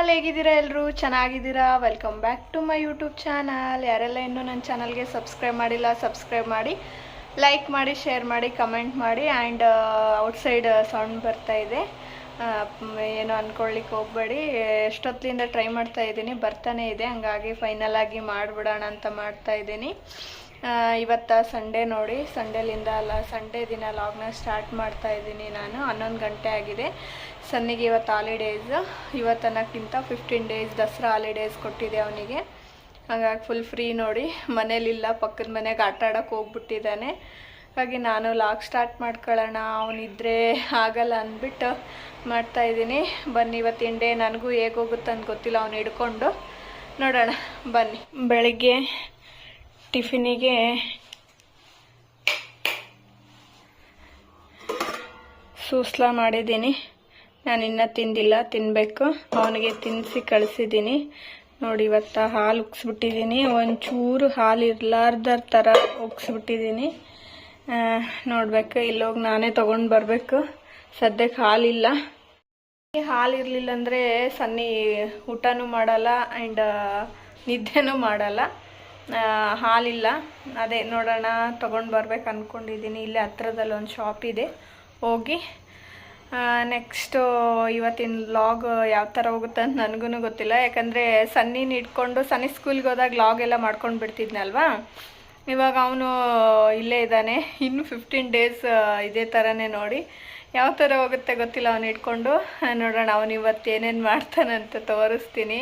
Hi, ಹೇಗಿದ್ದೀರಾ ಎಲ್ಲರೂ? ಚೆನ್ನಾಗಿದ್ದೀರಾ? Welcome back to my YouTube channel. ಯಾರೆಲ್ಲ ಇನ್ನೂ ನನ್ನ ಚಾನಲ್ಗೆ ಸಬ್ಸ್ಕ್ರೈಬ್ ಮಾಡಿಲ್ಲ, ಸಬ್ಸ್ಕ್ರೈಬ್ ಮಾಡಿ, ಲೈಕ್ ಮಾಡಿ, ಶೇರ್ ಮಾಡಿ, ಕಮೆಂಟ್ ಮಾಡಿ. ಆ್ಯಂಡ್ ಔಟ್ಸೈಡ್ ಸೌಂಡ್ ಬರ್ತಾ ಇದೆ, ಏನು ಅಂದ್ಕೊಳ್ಳಿಕ್ಕೆ ಹೋಗಬೇಡಿ. ಎಷ್ಟೊತ್ತಿಂದ ಟ್ರೈ ಮಾಡ್ತಾ ಇದ್ದೀನಿ, ಬರ್ತಾನೆ ಇದೆ. ಹಂಗಾಗಿ ಫೈನಲ್ ಆಗಿ ಮಾಡಿಬಿಡೋಣ ಅಂತ ಮಾಡ್ತಾ ಇದ್ದೀನಿ. ಇವತ್ತು ಸಂಡೇ ನೋಡಿ, ಸಂಡೇ ದಿನ ಲಾಗ್ನ ಸ್ಟಾರ್ಟ್ ಮಾಡ್ತಾ ಇದ್ದೀನಿ ನಾನು. 11 ಗಂಟೆ ಆಗಿದೆ. ಸನ್ನಿಗೆ ಇವತ್ತು ಹಾಲಿಡೇಸ್. ಇವತ್ತನ್ನಕ್ಕಿಂತ 15 ಡೇಸ್ ದಸರಾ ಹಾಲಿಡೇಸ್ ಕೊಟ್ಟಿದೆ ಅವನಿಗೆ. ಹಾಗಾಗಿ ಫುಲ್ ಫ್ರೀ ನೋಡಿ. ಮನೇಲಿಲ್ಲ, ಪಕ್ಕದ ಮನೆಗೆ ಆಟ ಆಡೋಕ್ಕೆ ಹೋಗ್ಬಿಟ್ಟಿದ್ದಾನೆ. ಹಾಗಾಗಿ ನಾನು ಲಾಗ್ ಸ್ಟಾರ್ಟ್ ಮಾಡ್ಕೊಳ್ಳೋಣ, ಅವನಿದ್ರೆ ಆಗಲ್ಲ ಅಂದ್ಬಿಟ್ಟು ಮಾಡ್ತಾಯಿದ್ದೀನಿ. ಬನ್ನಿ, ಇವತ್ತಿನ ಡೇ ನನಗೂ ಹೇಗೋಗುತ್ತೆ ಅಂತ ಗೊತ್ತಿಲ್ಲ, ಅವನು ಹಿಡ್ಕೊಂಡು ನೋಡೋಣ ಬನ್ನಿ. ಬೆಳಿಗ್ಗೆ ಟಿಫಿನಿಗೆ ಸೂಸ್ಲ ಮಾಡಿದ್ದೀನಿ. ನಾನು ಇನ್ನೂ ತಿಂದಿಲ್ಲ, ತಿನ್ನಬೇಕು. ಅವನಿಗೆ ತಿನ್ನಿಸಿ ಕಳಿಸಿದ್ದೀನಿ ನೋಡಿ. ಇವತ್ತು ಹಾಲು ಉಗ್ಸ್ಬಿಟ್ಟಿದ್ದೀನಿ, ಒಂಚೂರು ಹಾಲು ಇರಲಾರ್ದ ಥರ ಉಗ್ಸ್ಬಿಟ್ಟಿದ್ದೀನಿ. ನೋಡ್ಬೇಕು, ಇಲ್ಲೋಗಿ ನಾನೇ ತೊಗೊಂಡು ಬರಬೇಕು. ಸದ್ಯಕ್ಕೆ ಹಾಲಿಲ್ಲ. ಹಾಲು ಇರಲಿಲ್ಲ ಅಂದರೆ ಸನ್ನಿ ಊಟನೂ ಮಾಡಲ್ಲ ಆ್ಯಂಡ್ ನಿದ್ದೆನೂ ಮಾಡಲ್ಲ. ಹಾಲಿಲ್ಲ, ಅದೇ ನೋಡೋಣ ತೊಗೊಂಡು ಬರ್ಬೇಕು ಅಂದ್ಕೊಂಡಿದ್ದೀನಿ. ಇಲ್ಲೇ ಹತ್ರದಲ್ಲಿ ಒಂದು ಶಾಪ್ ಇದೆ, ಹೋಗಿ ನೆಕ್ಸ್ಟು ಇವತ್ತಿನ ಲಾಗ್ ಯಾವ ಥರ ಹೋಗುತ್ತೆ ಅಂತ ನನಗೂ ಗೊತ್ತಿಲ್ಲ. ಯಾಕಂದರೆ ಸನ್ನಿನ ಇಟ್ಕೊಂಡು ಸನ್ನಿ ಸ್ಕೂಲ್ಗೆ ಹೋದಾಗ ಲಾಗ್ ಎಲ್ಲ ಮಾಡ್ಕೊಂಡು ಬಿಡ್ತಿದ್ನಲ್ವಾ. ಇವಾಗ ಅವನು ಇಲ್ಲೇ ಇದ್ದಾನೆ. ಇನ್ನು 15 ಡೇಸ್ ಇದೇ ಥರನೇ ನೋಡಿ. ಯಾವ ಥರ ಹೋಗುತ್ತೆ ಗೊತ್ತಿಲ್ಲ. ಅವನು ಇಟ್ಕೊಂಡು ನೋಡೋಣ. ಅವನು ಇವತ್ತು ಏನೇನು ಮಾಡ್ತಾನಂತ ತೋರಿಸ್ತೀನಿ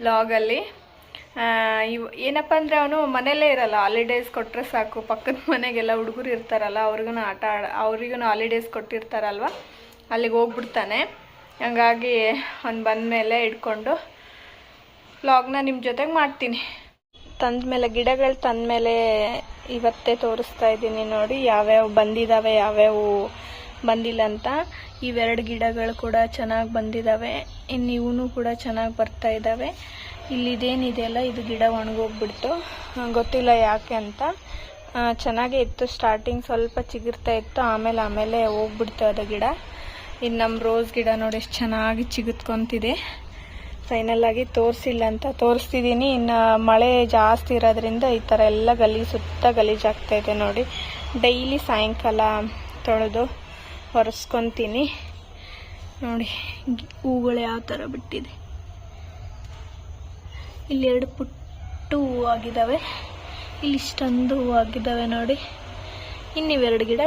ಲಾಗಲ್ಲಿ. ಏನಪ್ಪ ಅಂದರೆ ಅವನು ಮನೆಯಲ್ಲೇ ಇರಲ್ಲ. ಹಾಲಿಡೇಸ್ ಕೊಟ್ಟರೆ ಸಾಕು, ಪಕ್ಕದ ಮನೆಗೆಲ್ಲ ಹುಡುಗರು ಇರ್ತಾರಲ್ಲ, ಅವ್ರಿಗೂ ಹಾಲಿಡೇಸ್ ಕೊಟ್ಟಿರ್ತಾರಲ್ವ, ಅಲ್ಲಿಗೆ ಹೋಗ್ಬಿಡ್ತಾನೆ. ಹಂಗಾಗಿ ಅವ್ನು ಬಂದಮೇಲೆ ಇಟ್ಕೊಂಡು ವ್ಲಾಗ್ನ ನಿಮ್ಮ ಜೊತೆಗೆ ಮಾಡ್ತೀನಿ. ತಂದಮೇಲೆ ಗಿಡಗಳು ತಂದಮೇಲೆ ಇವತ್ತೇ ತೋರಿಸ್ತಾ ಇದ್ದೀನಿ ನೋಡಿ, ಯಾವ್ಯಾವ ಬಂದಿದ್ದಾವೆ, ಯಾವ್ಯಾವು ಬಂದಿಲ್ಲ ಅಂತ. ಇವೆರಡು ಗಿಡಗಳು ಕೂಡ ಚೆನ್ನಾಗಿ ಬಂದಿದ್ದಾವೆ, ಇನ್ನು ಇವನು ಕೂಡ ಚೆನ್ನಾಗಿ ಬರ್ತಾ ಇದ್ದಾವೆ. ಇಲ್ಲಿದೇನಿದೆಯಲ್ಲ, ಇದು ಗಿಡ ಒಣಗೋಗ್ಬಿಡ್ತು, ಗೊತ್ತಿಲ್ಲ ಯಾಕೆ ಅಂತ. ಚೆನ್ನಾಗೇ ಇತ್ತು ಸ್ಟಾರ್ಟಿಂಗ್, ಸ್ವಲ್ಪ ಚಿಗುರ್ತಾ ಇತ್ತು, ಆಮೇಲೆ ಹೋಗ್ಬಿಡ್ತು ಅದು ಗಿಡ. ಇನ್ನು ನಮ್ಮ ರೋಸ್ ಗಿಡ ನೋಡಿ ಎಷ್ಟು ಚೆನ್ನಾಗಿ ಚಿಗುತ್ಕೊತಿದೆ. ಫೈನಲ್ಲಾಗಿ ತೋರಿಸಿಲ್ಲ ಅಂತ ತೋರಿಸ್ತಿದ್ದೀನಿ. ಇನ್ನು ಮಳೆ ಜಾಸ್ತಿ ಇರೋದ್ರಿಂದ ಈ ಥರ ಎಲ್ಲ ಸುತ್ತ ಗಲೀಜಾಗ್ತಾಯಿದೆ ನೋಡಿ. ಡೈಲಿ ಸಾಯಂಕಾಲ ತೊಳೆದು ಒರೆಸ್ಕೊತೀನಿ ನೋಡಿ. ಹೂಗಳು ಯಾವ ಥರ ಬಿಟ್ಟಿದೆ. ಇಲ್ಲಿ 2 ಪುಟ್ಟು ಹೂವು ಆಗಿದ್ದಾವೆ, ಇಲ್ಲಿ ಇಷ್ಟೊಂದು ಹೂವು ಆಗಿದ್ದಾವೆ ನೋಡಿ. ಇನ್ನಿವೆರಡು ಗಿಡ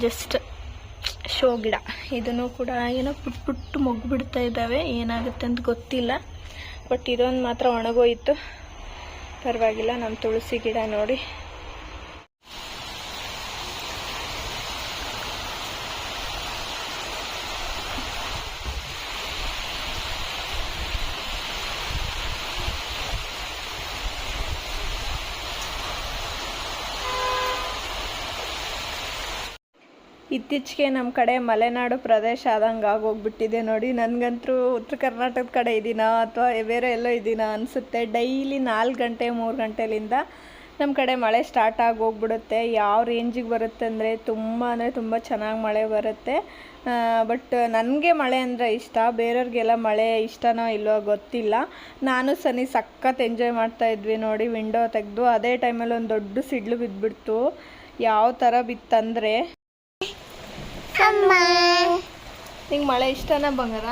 ಜಸ್ಟ್ ಶೋ ಗಿಡ. ಇದನ್ನು ಕೂಡ ಏನೋ ಪುಟ್ಟು ಮೊಗ್ಗು ಬಿಡ್ತಾ ಇದ್ದಾವೆ, ಏನಾಗುತ್ತೆ ಅಂತ ಗೊತ್ತಿಲ್ಲ. ಬಟ್ ಇದೊಂದು ಮಾತ್ರ ಒಣಗೋಯಿತು, ಪರವಾಗಿಲ್ಲ. ನಮ್ಮ ತುಳಸಿ ಗಿಡ ನೋಡಿ. ಇತ್ತೀಚೆಗೆ ನಮ್ಮ ಕಡೆ ಮಲೆನಾಡು ಪ್ರದೇಶ ಆದಂಗೆ ಆಗೋಗ್ಬಿಟ್ಟಿದೆ ನೋಡಿ. ನನಗಂತೂ ಉತ್ತರ ಕರ್ನಾಟಕದ ಕಡೆ ಇದ್ದೀನಾ ಅಥವಾ ಬೇರೆ ಎಲ್ಲೋ ಇದ್ದೀನಾ ಅನಿಸುತ್ತೆ. ಡೈಲಿ 4 ಗಂಟೆ 3 ಗಂಟೆಲಿಂದ ನಮ್ಮ ಕಡೆ ಮಳೆ ಸ್ಟಾರ್ಟ್ ಆಗಿ ಹೋಗ್ಬಿಡುತ್ತೆ. ಯಾವ ರೇಂಜಿಗೆ ಬರುತ್ತೆ ಅಂದರೆ ತುಂಬ ಚೆನ್ನಾಗಿ ಮಳೆ ಬರುತ್ತೆ. ಬಟ್ ನನಗೆ ಮಳೆ ಅಂದರೆ ಇಷ್ಟ, ಬೇರೆಯವ್ರಿಗೆಲ್ಲ ಮಳೆ ಇಷ್ಟನೋ ಇಲ್ಲೋ ಗೊತ್ತಿಲ್ಲ. ನಾನು ಸನ್ನಿ ಸಖತ್ ಎಂಜಾಯ್ ಮಾಡ್ತಾಯಿದ್ವಿ ನೋಡಿ. ವಿಂಡೋ ತೆಗೆದು ಅದೇ ಟೈಮಲ್ಲಿ ಒಂದು ದೊಡ್ಡ ಸಿಡ್ಲು ಬಿದ್ದುಬಿಡ್ತು. ಯಾವ ಥರ ಬಿತ್ತಂದರೆ, ನಿಂಗೆ ಮಳೆ ಇಷ್ಟನಾ ಬಂಗಾರ?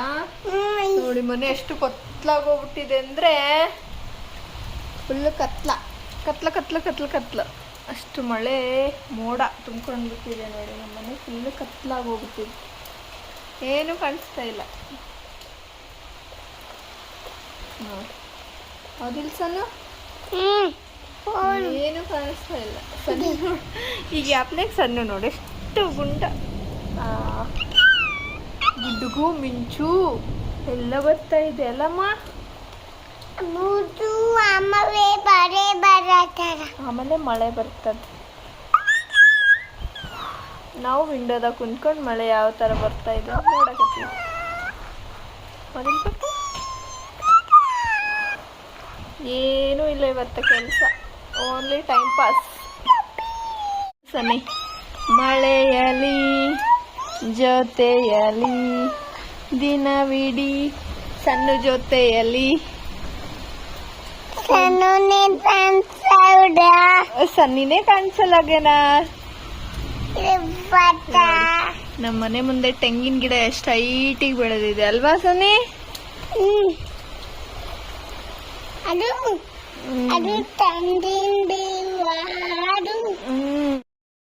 ನೋಡಿ ಮನೆ ಎಷ್ಟು ಕತ್ಲಾಗೋಗ್ಬಿಟ್ಟಿದೆ ಅಂದರೆ, ಫುಲ್ಲು ಕತ್ಲ ಅಷ್ಟು ಮಳೆ ಮೋಡ ತುಂಬ್ಕೊಂಡು ಬಿಟ್ಟಿದೆ ನೋಡಿ. ನಮ್ಮ ಮನೆ ಫುಲ್ಲು ಕತ್ಲಾಗೋಗ್ಬಿಟ್ಟಿದೆ, ಏನು ಕಾಣಿಸ್ತಾ ಇಲ್ಲ ನೋಡಿ. ಹೌದಿಲ್ಲ ಸಣ್ಣ? ಏನು ಕಾಣಿಸ್ತಾ ಇಲ್ಲ ಸಣ್ಣ. ಈಗ ಯಾಪ್ನಾಗ ಸಣ್ಣ ನೋಡಿ ಎಷ್ಟು ಗುಂಡ, ಗುಡ್ಡುಗು ಮಿಂಚು ಎಲ್ಲ ಬರ್ತಾ ಇದೆ ಅಲ್ಲಮ್ಮ. ಆಮೇಲೆ ಮಳೆ ಬರ್ತದೆ. ನಾವು ವಿಂಡೋದಾಗ ಕುಂತ್ಕೊಂಡು ಮಳೆ ಯಾವ ಥರ ಬರ್ತಾ ಇದೆ ನೋಡಕತ್ತೀವಿ. ಏನೂ ಇಲ್ಲ ಇವತ್ತು ಕೆಲಸ, ಓನ್ಲಿ ಟೈಮ್ ಪಾಸ್. ಸನ್ನಿ ಮಳೆಯಲಿ ಜೊತೆಯಲಿ ದಿನವಿಡೀ ಸಣ್ಣ ಜೊತೆಯಲ್ಲಿ ಸನ್ನಿನೇ ಕಾಣಿಸಲಾಗೇನಾ? ನಮ್ಮ ಮನೆ ಮುಂದೆ ತೆಂಗಿನ ಗಿಡ ಎಷ್ಟು ಹೈಟಿಗೆ ಬೆಳೆದಿದೆ ಅಲ್ವಾ ಸನ್ನಿ?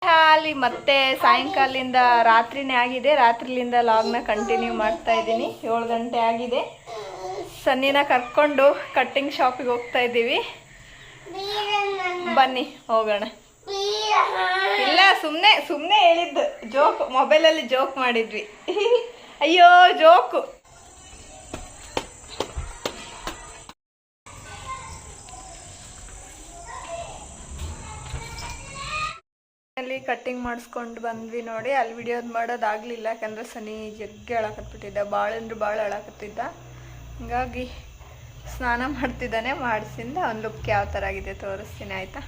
ಹಾಲಿ ಮತ್ತೆ ಸಾಯಂಕಾಲದಿಂದ ರಾತ್ರಿನೇ ಆಗಿದೆ. ರಾತ್ರಿಲಿಂದ ಲಾಗ್ನ ಕಂಟಿನ್ಯೂ ಮಾಡ್ತಾ ಇದ್ದೀನಿ. 7 ಗಂಟೆ ಆಗಿದೆ. ಸನ್ನಿನ ಕರ್ಕೊಂಡು ಕಟ್ಟಿಂಗ್ ಶಾಪಿಗೆ ಹೋಗ್ತಾ ಇದ್ದೀವಿ. ಬನ್ನಿ ಹೋಗೋಣ. ಇಲ್ಲ, ಸುಮ್ಮನೆ ಹೇಳಿದ್ದು, ಜೋಕ್. ಮೊಬೈಲಲ್ಲಿ ಜೋಕ್ ಮಾಡಿದ್ವಿ. ಅಯ್ಯೋ ಜೋಕು. ಅಲ್ಲಿ ಕಟ್ಟಿಂಗ್ ಮಾಡಿಸ್ಕೊಂಡು ಬಂದ್ವಿ ನೋಡಿ. ಅಲ್ಲಿ ವಿಡಿಯೋದು ಮಾಡೋದಾಗಲಿಲ್ಲ, ಯಾಕಂದರೆ ಸನಿ ಜಗ್ಗಿ ಅಳಕತ್ಬಿಟ್ಟಿದ್ದ, ಭಾಳ ಅಂದ್ರೆ ಭಾಳ ಅಳಕತ್ತಿದ್ದ. ಹಂಗಾಗಿ ಸ್ನಾನ ಮಾಡ್ತಿದ್ದಾನೆ. ಮಾಡಿಸಿಂದ ಅವ್ನ ಲುಕ್ ಯಾವ ಥರ ಆಗಿದೆ ತೋರಿಸ್ತೀನಿ, ಆಯಿತಾ?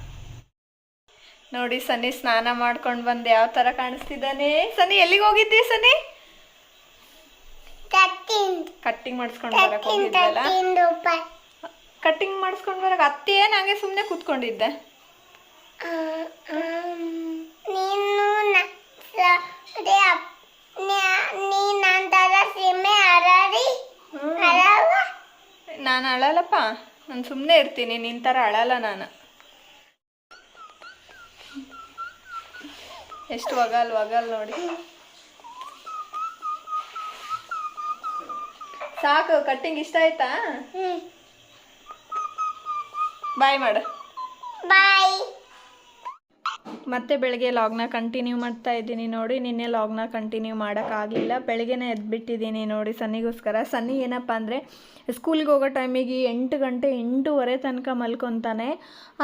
ನೋಡಿ ಸನಿ ಸ್ನಾನ ಮಾಡ್ಕೊಂಡು ಬಂದು ಯಾವ ಥರ ಕಾಣಿಸ್ತಿದ್ದಾನೆ. ಸನಿ ಎಲ್ಲಿಗೆ ಹೋಗಿದ್ದಿ ಸನಿ? ಕಟ್ಟಿಂಗ್ ಮಾಡಿಸ್ಕೊಂಡು ಬರಕ್ಕೆ ಹೋಗಿದ್ದಲ್ಲ. ಕಟ್ಟಿಂಗ್ ಮಾಡಿಸ್ಕೊಂಡು ಬರಕ್ಕೆ ಅತ್ತೆ ನಂಗೆ ಸುಮ್ಮನೆ ಕೂತ್ಕೊಂಡಿದ್ದೆ. ನಾನು ಅಳಲ್ಲಪ್ಪ, ನಾನು ಸುಮ್ಮನೆ ಇರ್ತೀನಿ, ನಿನ್ನ ಥರ ಅಳಲ್ಲ ನಾನು. ಎಷ್ಟು ಒಗಲ್ ನೋಡಿ. ಸಾಕು, ಕಟ್ಟಿಂಗ್ ಇಷ್ಟ ಆಯ್ತಾ? ಬಾಯ್ ಮಾಡು. ಬಾಯ್. ಮತ್ತೆ ಬೆಳಗ್ಗೆ ಲಾಗ್ನ ಕಂಟಿನ್ಯೂ ಮಾಡ್ತಾ ಇದ್ದೀನಿ ನೋಡಿ. ನಿನ್ನೆ ಲಾಗ್ನ ಕಂಟಿನ್ಯೂ ಮಾಡೋಕ್ಕಾಗಲಿಲ್ಲ. ಬೆಳಗ್ಗೆನೇ ಎದ್ಬಿಟ್ಟಿದ್ದೀನಿ ನೋಡಿ ಸನ್ನಿಗೋಸ್ಕರ. ಸನ್ನಿ ಏನಪ್ಪ ಅಂದರೆ ಸ್ಕೂಲಿಗೆ ಹೋಗೋ ಟೈಮಿಗೆ 8 ಗಂಟೆ 8:15 ತನಕ ಮಲ್ಕೊತಾನೆ.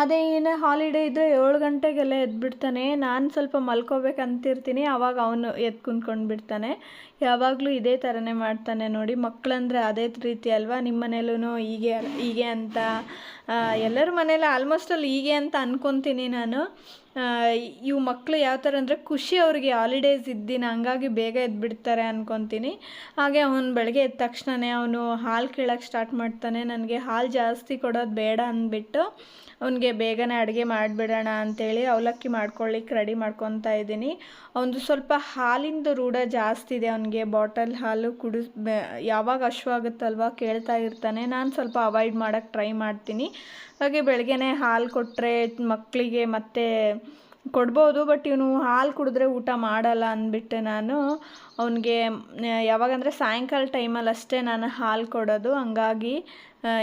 ಅದೇ ಏನು ಹಾಲಿಡೇ ಇದ್ದರೆ 7 ಗಂಟೆಗೆಲ್ಲ ಎದ್ಬಿಡ್ತಾನೆ. ನಾನು ಸ್ವಲ್ಪ ಮಲ್ಕೋಬೇಕಂತಿರ್ತೀನಿ, ಆವಾಗ ಅವನು ಎದ್ದು ಕುಂತ್ಕೊಂಡು ಬಿಡ್ತಾನೆ. ಯಾವಾಗಲೂ ಇದೇ ಥರನೇ ಮಾಡ್ತಾನೆ ನೋಡಿ. ಮಕ್ಕಳಂದರೆ ಅದೇ ರೀತಿ ಅಲ್ವಾ? ನಿಮ್ಮ ಮನೇಲೂ ಹೀಗೆ ಅಂತ, ಎಲ್ಲರ ಮನೇಲಿ ಆಲ್ಮೋಸ್ಟ್ ಅಲ್ಲಿ ಹೀಗೆ ಅಂತ ಅನ್ಕೊತೀನಿ ನಾನು. ಇವು ಮಕ್ಕಳು ಯಾವ ಥರ ಅಂದರೆ ಖುಷಿ ಅವ್ರಿಗೆ ಹಾಲಿಡೇಸ್ ಇದ್ದಿನ, ಹಂಗಾಗಿ ಬೇಗ ಎದ್ಬಿಡ್ತಾರೆ ಅನ್ಕೊತೀನಿ. ಹಾಗೆ ಅವನು ಬೆಳಗ್ಗೆ ಎದ್ದ ತಕ್ಷಣವೇ ಅವನು ಹಾಲು ಕೇಳೋಕ್ಕೆ ಸ್ಟಾರ್ಟ್ ಮಾಡ್ತಾನೆ. ನನಗೆ ಹಾಲು ಜಾಸ್ತಿ ಕೊಡೋದು ಬೇಡ ಅಂದ್ಬಿಟ್ಟು ಅವನಿಗೆ ಬೇಗನೆ ಅಡುಗೆ ಮಾಡಿಬಿಡೋಣ ಅಂಥೇಳಿ ಅವಲಕ್ಕಿ ಮಾಡ್ಕೊಳ್ಳಿಕ್ಕೆ ರೆಡಿ ಮಾಡ್ಕೊತಾ ಇದ್ದೀನಿ. ಅವನದು ಸ್ವಲ್ಪ ಹಾಲಿಂದು ರೂಢ ಜಾಸ್ತಿ ಇದೆ ಅವನಿಗೆ. ಬಾಟಲ್ ಹಾಲು ಯಾವಾಗ ಹಶ್ವಾಗುತ್ತಲ್ವ ಕೇಳ್ತಾ ಇರ್ತಾನೆ. ನಾನು ಸ್ವಲ್ಪ ಅವಾಯ್ಡ್ ಮಾಡೋಕ್ಕೆ ಟ್ರೈ ಮಾಡ್ತೀನಿ. ಹಾಗೆ ಬೆಳಗ್ಗೆನೇ ಹಾಲು ಕೊಟ್ಟರೆ ಮಕ್ಕಳಿಗೆ ಮತ್ತೆ ಕೊಡ್ಬೋದು, ಬಟ್ ಇವನು ಹಾಲು ಕುಡಿದ್ರೆ ಊಟ ಮಾಡಲ್ಲ ಅಂದ್ಬಿಟ್ಟು ನಾನು ಅವನಿಗೆ ಯಾವಾಗಂದರೆ ಸಾಯಂಕಾಲ ಟೈಮಲ್ಲಿ ಅಷ್ಟೇ ನಾನು ಹಾಲು ಕೊಡೋದು. ಹಂಗಾಗಿ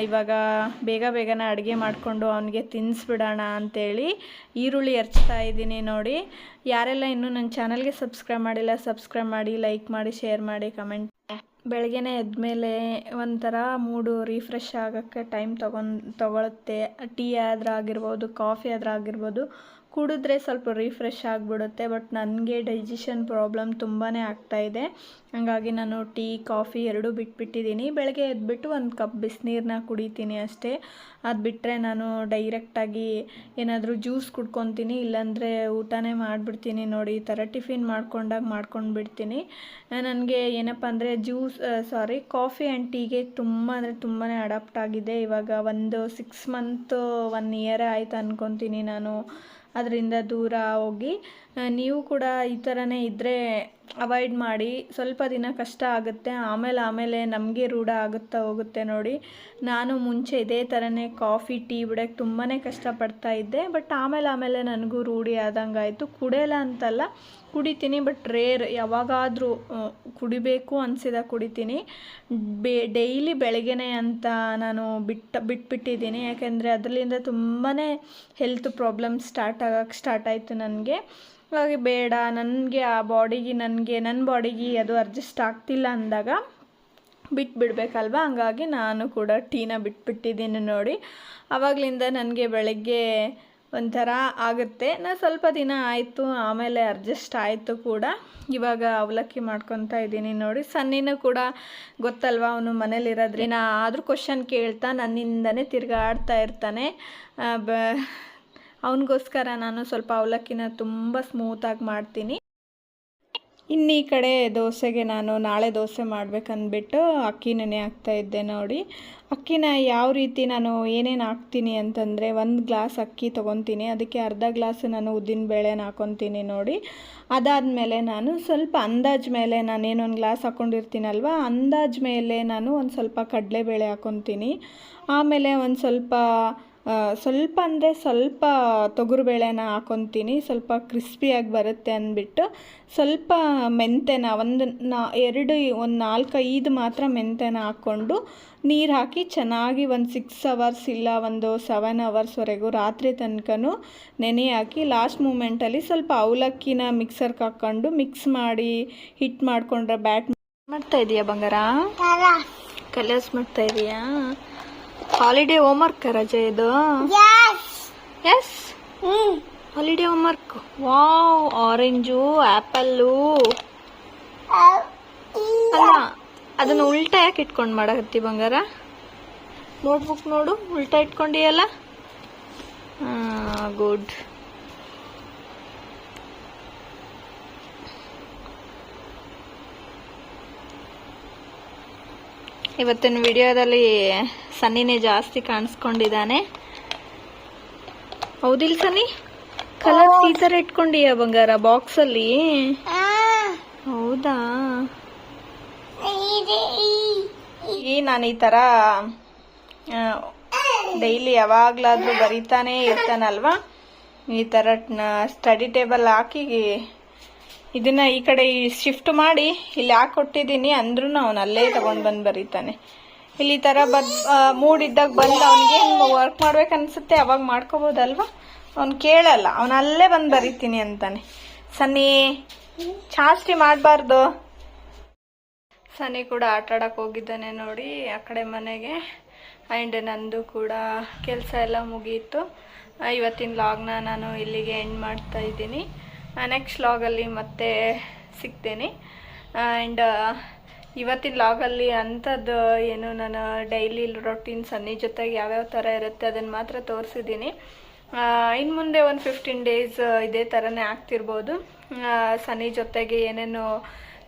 ಇವಾಗ ಬೇಗನೆ ಅಡುಗೆ ಮಾಡಿಕೊಂಡು ಅವನಿಗೆ ತಿನ್ನಿಸ್ಬಿಡೋಣ ಅಂಥೇಳಿ ಈರುಳ್ಳಿ ಹೆರ್ಚ್ತಾ ಇದ್ದೀನಿ ನೋಡಿ. ಯಾರೆಲ್ಲ ಇನ್ನೂ ನನ್ನ ಚಾನಲ್ಗೆ ಸಬ್ಸ್ಕ್ರೈಬ್ ಮಾಡಿಲ್ಲ, ಸಬ್ಸ್ಕ್ರೈಬ್ ಮಾಡಿ, ಲೈಕ್ ಮಾಡಿ, ಶೇರ್ ಮಾಡಿ, ಕಮೆಂಟ್. ಬೆಳಗ್ಗೆನೇ ಎದ್ಮೇಲೆ ಒಂಥರ ಮೂಡು ರಿಫ್ರೆಶ್ ಆಗೋಕ್ಕೆ ಟೈಮ್ ತಗೊಳುತ್ತೆ. ಟೀ ಆದ್ರಾಗಿರ್ಬೋದು, ಕಾಫಿ ಆದ್ರಾಗಿರ್ಬೋದು, ಕುಡಿದ್ರೆ ಸ್ವಲ್ಪ ರಿಫ್ರೆಶ್ ಆಗಿಬಿಡುತ್ತೆ. ಬಟ್ ನನಗೆ ಡೈಜೆಷನ್ ಪ್ರಾಬ್ಲಮ್ ತುಂಬಾ ಆಗ್ತಾಯಿದೆ. ಹಾಗಾಗಿ ನಾನು ಟೀ ಕಾಫಿ ಎರಡೂ ಬಿಟ್ಬಿಟ್ಟಿದ್ದೀನಿ. ಬೆಳಗ್ಗೆ ಎದ್ಬಿಟ್ಟು 1 ಕಪ್ ಬಿಸಿನೀರನ್ನ ಕುಡಿತೀನಿ ಅಷ್ಟೇ. ಅದು ಬಿಟ್ಟರೆ ನಾನು ಡೈರೆಕ್ಟಾಗಿ ಏನಾದರೂ ಜ್ಯೂಸ್ ಕುಡ್ಕೊತೀನಿ, ಇಲ್ಲಾಂದರೆ ಊಟನೇ ಮಾಡಿಬಿಡ್ತೀನಿ ನೋಡಿ. ಈ ಥರ ಟಿಫಿನ್ ಮಾಡ್ಕೊಂಡು ಬಿಡ್ತೀನಿ. ನನಗೆ ಏನಪ್ಪ ಅಂದರೆ ಕಾಫಿ ಆ್ಯಂಡ್ ಟೀಗೆ ತುಂಬ ತುಂಬಾ ಅಡಾಪ್ಟ್ ಆಗಿದೆ. ಇವಾಗ ಒಂದು 6 ಮಂತ್ 1 ಇಯರ್ ಆಯ್ತು ಅಂದ್ಕೊತೀನಿ ನಾನು ಅದರಿಂದ ದೂರ ಹೋಗಿ. ನೀವು ಕೂಡ ಈ ಥರನೇ ಇದ್ದರೆ ಅವಾಯ್ಡ್ ಮಾಡಿ. ಸ್ವಲ್ಪ ದಿನ ಕಷ್ಟ ಆಗುತ್ತೆ, ಆಮೇಲೆ ನಮಗೆ ರೂಢ ಆಗುತ್ತಾ ಹೋಗುತ್ತೆ ನೋಡಿ. ನಾನು ಮುಂಚೆ ಇದೇ ಥರನೇ ಕಾಫಿ ಟೀ ಬಿಡೋಕ್ಕೆ ತುಂಬಾ ಕಷ್ಟಪಡ್ತಾ ಇದ್ದೆ. ಬಟ್ ಆಮೇಲೆ ನನಗೂ ರೂಢಿ ಆದಂಗೆ ಆಯಿತು. ಕುಡಿಯಲ್ಲ ಅಂತಲ್ಲ, ಕುಡಿತೀನಿ, ಬಟ್ ರೇರ್. ಯಾವಾಗಾದರೂ ಕುಡಿಬೇಕು ಅನಿಸಿದಾಗ ಕುಡಿತೀನಿ. ಡೈಲಿ ಬೆಳಗ್ಗೆನೆ ಅಂತ ನಾನು ಬಿಟ್ಬಿಟ್ಟಿದ್ದೀನಿ. ಯಾಕೆಂದರೆ ಅದರಿಂದ ತುಂಬಾ ಹೆಲ್ತ್ ಪ್ರಾಬ್ಲಮ್ ಸ್ಟಾರ್ಟ್ ಆಯಿತು ನನಗೆ. ಹಾಗಾಗಿ ಬೇಡ, ನನಗೆ ಆ ಬಾಡಿಗೆ ನನ್ನ ಬಾಡಿಗೆ ಅದು ಅಡ್ಜಸ್ಟ್ ಆಗ್ತಿಲ್ಲ ಅಂದಾಗ ಬಿಟ್ಬಿಡ್ಬೇಕಲ್ವ. ಹಂಗಾಗಿ ನಾನು ಕೂಡ ಟೀನ ಬಿಟ್ಬಿಟ್ಟಿದ್ದೀನಿ ನೋಡಿ. ಆವಾಗಲಿಂದ ನನಗೆ ಬೆಳಗ್ಗೆ ಒಂಥರ ಆಗುತ್ತೆ. ನಾನು ಸ್ವಲ್ಪ ದಿನ ಆಯಿತು, ಆಮೇಲೆ ಅಡ್ಜಸ್ಟ್ ಆಯಿತು ಕೂಡ. ಇವಾಗ ಅವಲಕ್ಕಿ ಮಾಡ್ಕೊತಾ ಇದ್ದೀನಿ ನೋಡಿ. ಸನ್ನಿನೂ ಕೂಡ ಗೊತ್ತಲ್ವ, ಅವನು ಮನೇಲಿರೋದ್ರಿಂದ ಆದರೂ ಕ್ವಶನ್ ಕೇಳ್ತಾ ನನ್ನಿಂದನೇ ತಿರ್ಗಾಡ್ತಾ ಇರ್ತಾನೆ. ಅವನಿಗೋಸ್ಕರ ನಾನು ಸ್ವಲ್ಪ ಅವಲಕ್ಕಿನ ತುಂಬ ಸ್ಮೂತಾಗಿ ಮಾಡ್ತೀನಿ. ಇನ್ನು ಈ ಕಡೆ ದೋಸೆಗೆ ನಾನು ನಾಳೆ ದೋಸೆ ಮಾಡ್ಬೇಕಂದ್ಬಿಟ್ಟು ಅಕ್ಕಿ ನೆನೆ ಹಾಕ್ತಾಯಿದ್ದೆ ನೋಡಿ. ಅಕ್ಕಿನ ಯಾವ ರೀತಿ ನಾನು ಏನೇನು ಹಾಕ್ತೀನಿ ಅಂತಂದರೆ, 1 ಗ್ಲಾಸ್ ಅಕ್ಕಿ ತೊಗೊತೀನಿ, ಅದಕ್ಕೆ ಅರ್ಧ ಗ್ಲಾಸ್ ನಾನು ಉದ್ದಿನಬೇಳೆನ ಹಾಕ್ಕೊತೀನಿ ನೋಡಿ. ಅದಾದಮೇಲೆ ನಾನು ಸ್ವಲ್ಪ ಅಂದಾಜು ಮೇಲೆ ನಾನೇನು 1 ಗ್ಲಾಸ್ ಹಾಕ್ಕೊಂಡಿರ್ತೀನಲ್ವ, ಅಂದಾಜು ಮೇಲೆ ನಾನು ಒಂದು ಸ್ವಲ್ಪ ಕಡಲೆಬೇಳೆ ಹಾಕ್ಕೊತೀನಿ. ಆಮೇಲೆ ಒಂದು ಸ್ವಲ್ಪ ಅಂದರೆ ಸ್ವಲ್ಪ ತೊಗರುಬೇಳೆನ ಹಾಕ್ಕೊತೀನಿ, ಸ್ವಲ್ಪ ಕ್ರಿಸ್ಪಿಯಾಗಿ ಬರುತ್ತೆ ಅಂದ್ಬಿಟ್ಟು. ಸ್ವಲ್ಪ ಮೆಂತೆನ ಒಂದು 4-5 ಮಾತ್ರ ಮೆಂತೆನ ಹಾಕ್ಕೊಂಡು ನೀರು ಹಾಕಿ ಚೆನ್ನಾಗಿ ಒಂದು 6 ಅವರ್ಸ್ ಇಲ್ಲ ಒಂದು 7 ಅವರ್ಸ್ವರೆಗೂ ರಾತ್ರಿ ತನಕನೂ ನೆನೆ ಹಾಕಿ ಲಾಸ್ಟ್ ಮೂಮೆಂಟಲ್ಲಿ ಸ್ವಲ್ಪ ಅವಲಕ್ಕಿನ ಮಿಕ್ಸರ್ಗೆ ಹಾಕ್ಕೊಂಡು ಮಿಕ್ಸ್ ಮಾಡಿ ಹಿಟ್ಟು ಮಾಡಿಕೊಂಡ್ರೆ ಬ್ಯಾಟ್ ಮಾಡ್ತಾ ಇದೀಯಾ ಬಂಗಾರ? ಕಲರ್ಸ್ ಮಾಡ್ತಾ ಇದೀಯಾ? ಹಾಲಿಡೇ ಹೋಮ್ವರ್ಕ್ ರಜೆ ಇದು? Yes, holiday homework. Wow, orange, apple. ಅಲ್ಲ, ಅದನ್ನು ಉಲ್ಟಾ ಯಾಕೆ ಇಟ್ಕೊಂಡು ಮಾಡಕತ್ತಿ ಬಂಗಾರ? ನೋಟ್ಬುಕ್ ನೋಡು, ಉಲ್ಟಾ ಇಟ್ಕೊಂಡಿಯಲ್ಲ. ಗುಡ್. ಇವತ್ತಿನ ವಿಡಿಯೋದಲ್ಲಿ ಸನ್ನಿನೇ ಜಾಸ್ತಿ ಕಾಣಿಸ್ಕೊಂಡಿದ್ದಾನೆ. ಹೌದಿಲ್ಲ ಸನ್ನಿ? ಕಲರ್ ಈ ಥರ ಇಟ್ಕೊಂಡಿಯ ಬಂಗಾರ ಬಾಕ್ಸಲ್ಲಿ? ಹೌದಾ? ನಾನು ಈ ಥರ ಡೈಲಿ ಯಾವಾಗಲಾದ್ರೂ ಬರೀತಾನೆ ಇರ್ತಾನಲ್ವಾ, ಈ ಥರ ಸ್ಟಡಿ ಟೇಬಲ್ ಹಾಕಿ ಇದನ್ನ ಈ ಕಡೆ ಶಿಫ್ಟ್ ಮಾಡಿ ಇಲ್ಲಿ ಹಾಕೊಟ್ಟಿದ್ದೀನಿ ಅಂದ್ರೂ ಅವನು ಅಲ್ಲೇ ತಗೊಂಡು ಬಂದು ಬರೀತಾನೆ. ಇಲ್ಲಿ ಈ ಥರ ಮೂಡಿದ್ದಾಗ ಬಂದು ಅವನಿಗೆ ವರ್ಕ್ ಮಾಡ್ಬೇಕನ್ಸುತ್ತೆ, ಅವಾಗ ಮಾಡ್ಕೋಬೋದಲ್ವಾ. ಅವ್ನು ಕೇಳಲ್ಲ, ಅವನು ಅಲ್ಲೇ ಬಂದು ಬರೀತೀನಿ ಅಂತಾನೆ. ಸನ್ನಿ ಜಾಸ್ತಿ ಮಾಡಬಾರ್ದು. ಸನ್ನಿ ಕೂಡ ಆಟಾಡಕ್ಕೆ ಹೋಗಿದ್ದಾನೆ ನೋಡಿ ಆ ಕಡೆ ಮನೆಗೆ. ಆ್ಯಂಡ್ ನಂದು ಕೂಡ ಕೆಲಸ ಎಲ್ಲ ಮುಗೀತು. ಇವತ್ತಿನ ಲಾಗ್ನ ನಾನು ಇಲ್ಲಿಗೆ ಎಂಡ್ ಮಾಡ್ತಾ ಇದ್ದೀನಿ. ನೆಕ್ಸ್ಟ್ ಲಾಗಲ್ಲಿ ಮತ್ತೆ ಸಿಗ್ತೀನಿ. ಆ್ಯಂಡ್ ಇವತ್ತಿನ ಲಾಗಲ್ಲಿ ಅಂಥದ್ದು ಏನು ನಾನು ಡೈಲಿ ರೊಟೀನ್ ಸನ್ನಿ ಜೊತೆಗೆ ಯಾವ್ಯಾವ ಥರ ಇರುತ್ತೆ ಅದನ್ನು ಮಾತ್ರ ತೋರಿಸಿದ್ದೀನಿ. ಇನ್ನು ಮುಂದೆ ಒಂದು 15 ಡೇಸ್ ಇದೇ ಥರನೇ ಆಗ್ತಿರ್ಬೋದು. ಸನ್ನಿ ಜೊತೆಗೆ ಏನೇನು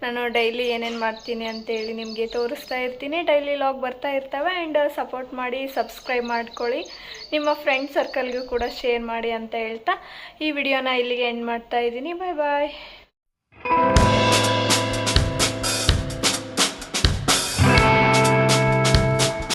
ನಾನು ಡೈಲಿ ಏನೇನು ಮಾಡ್ತೀನಿ ಅಂತೇಳಿ ನಿಮಗೆ ತೋರಿಸ್ತಾ ಇರ್ತೀನಿ. ಡೈಲಿ ಲಾಗ್ ಬರ್ತಾ ಇರ್ತವೆ. ಆ್ಯಂಡ್ ಸಪೋರ್ಟ್ ಮಾಡಿ, ಸಬ್ಸ್ಕ್ರೈಬ್ ಮಾಡ್ಕೊಳ್ಳಿ, ನಿಮ್ಮ ಫ್ರೆಂಡ್ ಸರ್ಕಲ್ಗೂ ಕೂಡ ಶೇರ್ ಮಾಡಿ ಅಂತ ಹೇಳ್ತಾ ಈ ವಿಡಿಯೋನ ಇಲ್ಲಿಗೆ ಎಂಡ್ ಮಾಡ್ತಾ ಇದ್ದೀನಿ. ಬಾಯ್ ಬಾಯ್.